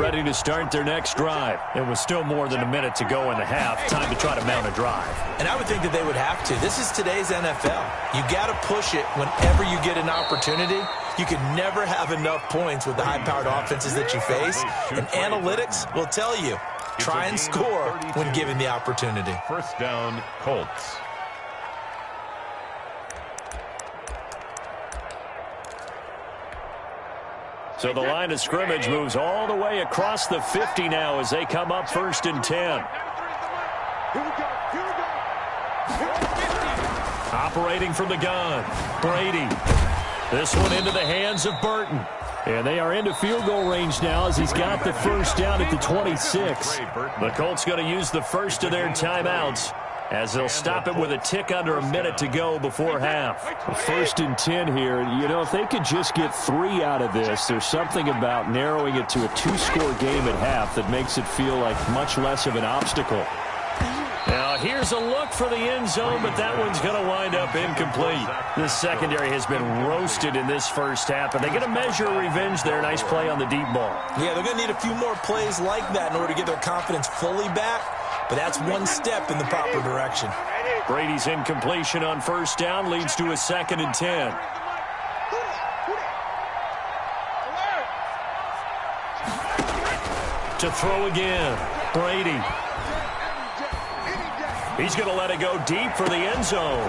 ready to start their next drive. It was still more than a minute to go in the half. Time to try to mount a drive. And I would think that they would have to. This is today's NFL. You got to push it whenever you get an opportunity. You can never have enough points with the high-powered offenses that you face. And analytics will tell you, try and score when given the opportunity. First down, Colts. So the line of scrimmage moves all the way across the 50 now as they come up 1st and 10. Operating from the gun, Brady. This one into the hands of Burton. And they are into field goal range now as he's got the first down at the 26. The Colts going to use the first of their timeouts as they'll stop it with a tick under a minute to go before half. 1st and 10 here. You know, if they could just get 3 out of this, there's something about narrowing it to a 2-score game at half that makes it feel like much less of an obstacle. Now here's a look for the end zone, but that one's going to wind up incomplete. This secondary has been roasted in this first half, and they're going to measure revenge there. Nice play on the deep ball. Yeah, they're going to need a few more plays like that in order to get their confidence fully back, but that's one step in the proper direction. Brady's incompletion on first down leads to a 2nd and 10. To throw again, Brady. He's going to let it go deep for the end zone.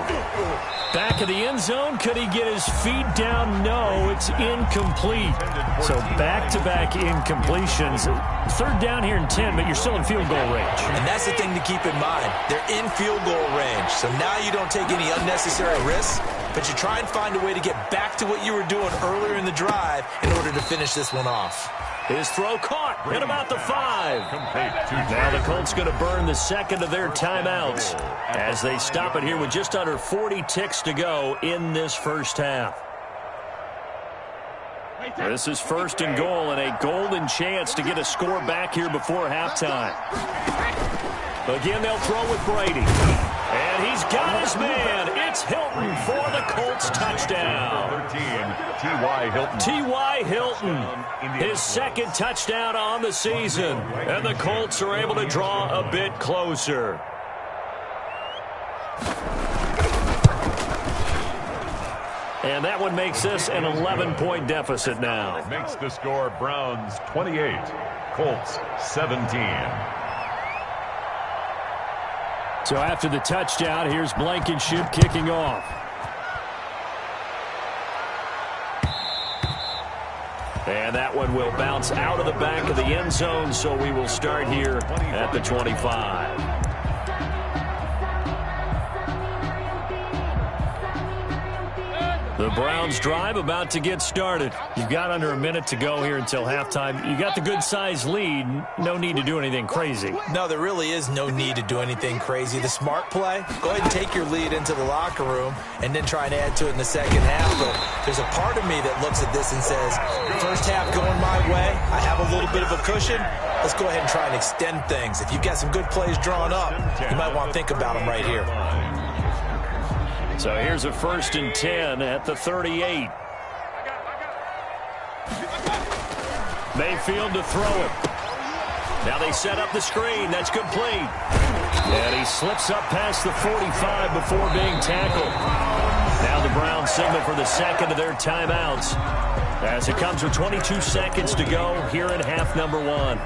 Back of the end zone. Could he get his feet down? No, it's incomplete. So back-to-back incompletions. 3rd down here and 10, but you're still in field goal range. And that's the thing to keep in mind. They're in field goal range. So now you don't take any unnecessary risks, but you try and find a way to get back to what you were doing earlier in the drive in order to finish this one off. His throw caught at about the 5. Now the Colts going to burn the second of their timeouts as they stop it here with just under 40 ticks to go in this first half. This is 1st and goal and a golden chance to get a score back here before halftime. Again, they'll throw with Brady. And he's got his man. It's Hilton for the Colts touchdown. T.Y. Hilton. T.Y. Hilton, his 2nd touchdown on the season. And the Colts are able to draw a bit closer. And that one makes this an 11-point deficit now. Makes the score Browns 28, Colts 17. So after the touchdown, here's Blankenship kicking off. And that one will bounce out of the back of the end zone, so we will start here at the 25. The Browns drive about to get started. You've got under a minute to go here until halftime. You got the good-sized lead. No need to do anything crazy. No, there really is no need to do anything crazy. The smart play, go ahead and take your lead into the locker room and then try and add to it in the second half. But there's a part of me that looks at this and says, first half going my way, I have a little bit of a cushion. Let's go ahead and try and extend things. If you've got some good plays drawn up, you might want to think about them right here. So here's a 1st and 10 at the 38. Mayfield to throw it. Now they set up the screen. That's complete. And he slips up past the 45 before being tackled. Now the Browns signal for the second of their timeouts as it comes with 22 seconds to go here in half number 1.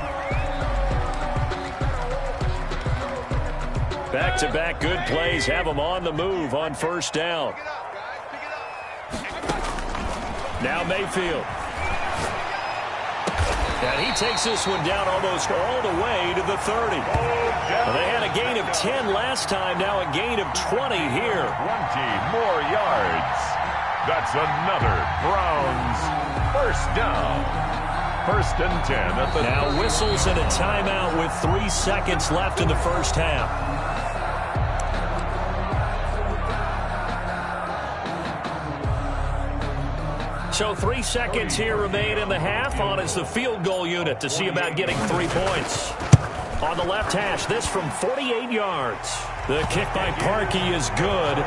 Back-to-back good plays have them on the move on first down. Now Mayfield. And he takes this one down almost all the way to the 30. Well, they had a gain of 10 last time, now a gain of 20 here. 20 more yards. That's another Browns first down. 1st and 10 at the... Now whistles and a timeout with 3 seconds left in the first half. So 3 seconds here remain in the half. On is the field goal unit to see about getting 3 points. On the left hash, this from 48 yards. The kick by Parkey is good.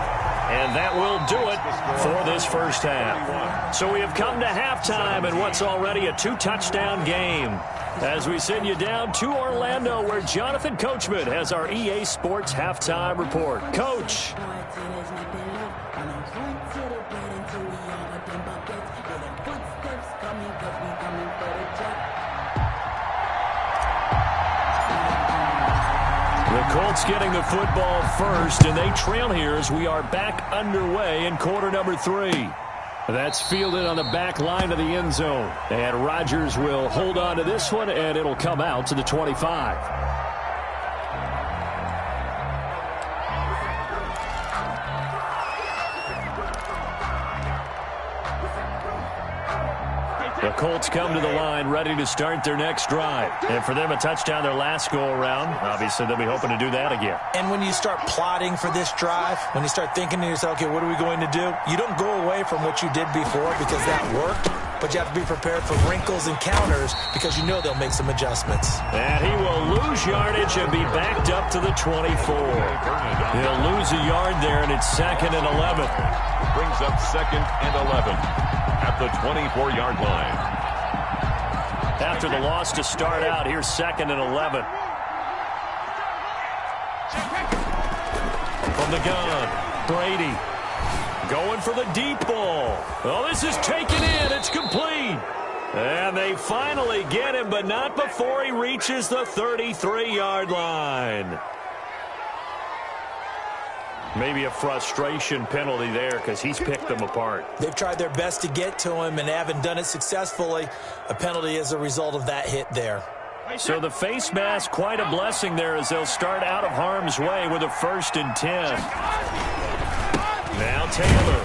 And that will do it for this first half. So we have come to halftime in what's already a 2-touchdown game. As we send you down to Orlando, where Jonathan Coachman has our EA Sports Halftime Report. Coach. The Colts getting the football first, and they trail here as we are back underway in quarter number 3. That's fielded on the back line of the end zone. And Rodgers will hold on to this one, and it'll come out to the 25. The Colts come to the line ready to start their next drive. And for them, a touchdown their last go-around. Obviously, they'll be hoping to do that again. And when you start plotting for this drive, when you start thinking to yourself, okay, what are we going to do? You don't go away from what you did before because that worked, but you have to be prepared for wrinkles and counters because you know they'll make some adjustments. And he will lose yardage and be backed up to the 24. He'll lose a yard there, and it's 2nd and 11. Brings up 2nd and 11. At the 24-yard line. After the loss to start out, here's 2nd and 11. From the gun, Brady going for the deep ball. Oh, this is taken in. It's complete. And they finally get him, but not before he reaches the 33-yard line. Maybe a frustration penalty there because he's picked them apart. They've tried their best to get to him and haven't done it successfully. A penalty as a result of that hit there. So the face mask, quite a blessing there as they'll start out of harm's way with a 1st and 10. Now Taylor.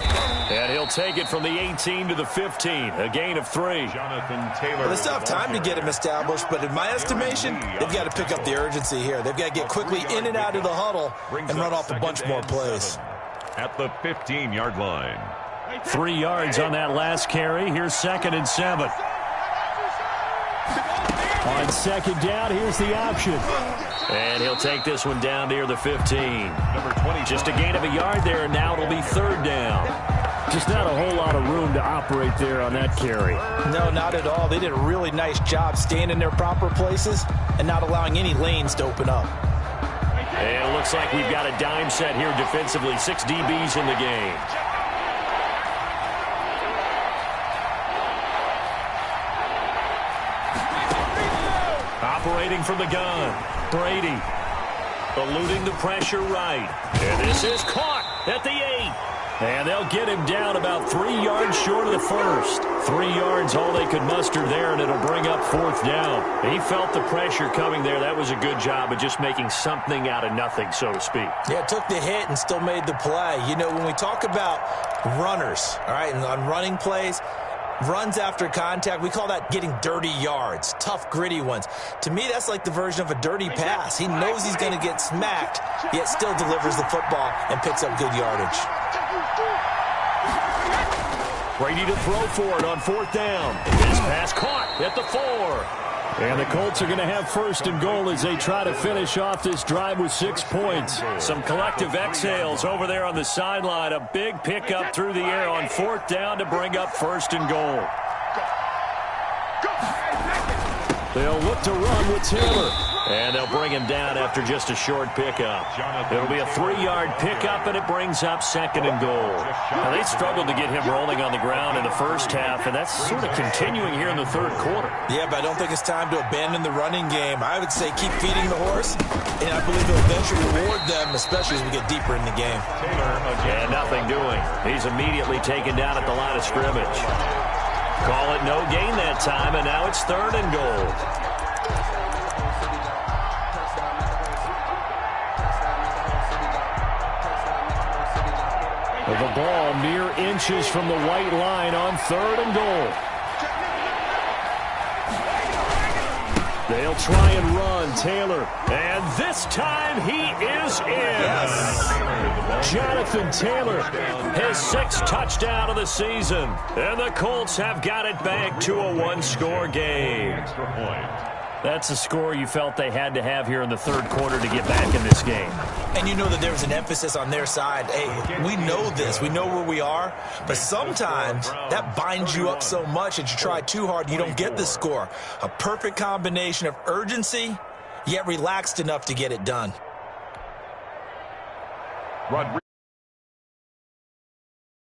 And he'll take it from the 18 to the 15. A gain of 3. Jonathan Taylor. Well, they still have time to get him established, but in my estimation, they've got to pick up the urgency here. They've got to get quickly in and out of the huddle and run off a bunch more plays. At the 15-yard line. 3 yards on that last carry. Here's 2nd and 7. On 2nd down, here's the option. And he'll take this one down near the 15. Number 20. Just a gain of a yard there, and now it'll be 3rd down. Just not a whole lot of room to operate there on that carry. No, not at all. They did a really nice job staying in their proper places and not allowing any lanes to open up. And it looks like we've got a dime set here defensively. 6 DBs in the game. Operating from the gun, Brady. Eluding the pressure right. And this is caught at the 8. And they'll get him down about 3 yards short of the first. 3 yards, all they could muster there, and it'll bring up 4th down. He felt the pressure coming there. That was a good job of just making something out of nothing, so to speak. Yeah, took the hit and still made the play. You know, when we talk about runners, all right, and on running plays, runs after contact, we call that getting dirty yards, tough, gritty ones. To me, that's like the version of a dirty pass. He knows he's going to get smacked, yet still delivers the football and picks up good yardage. Brady to throw for it on 4th down. This pass caught at the 4. And the Colts are going to have 1st and goal as they try to finish off this drive with 6 points. Some collective exhales over there on the sideline. A big pickup through the air on 4th down to bring up 1st and goal. They'll look to run with Taylor. And they'll bring him down after just a short pickup. It'll be a 3-yard pickup, and it brings up 2nd and goal. Now, they struggled to get him rolling on the ground in the first half, and that's sort of continuing here in the 3rd quarter. Yeah, but I don't think it's time to abandon the running game. I would say keep feeding the horse, and I believe they'll eventually reward them, especially as we get deeper in the game. And nothing doing. He's immediately taken down at the line of scrimmage. Call it no gain that time, and now it's 3rd and goal. The ball mere inches from the white line on 3rd and goal. They'll try and run. Taylor. And this time he is in. Yes. Jonathan Taylor, his 6th touchdown of the season. And the Colts have got it back to a 1-score game. That's a score you felt they had to have here in the third quarter to get back in this game. And you know that there was an emphasis on their side. Hey, we know this. We know where we are. But sometimes that binds you up so much that you try too hard, you don't get the score. A perfect combination of urgency, yet relaxed enough to get it done.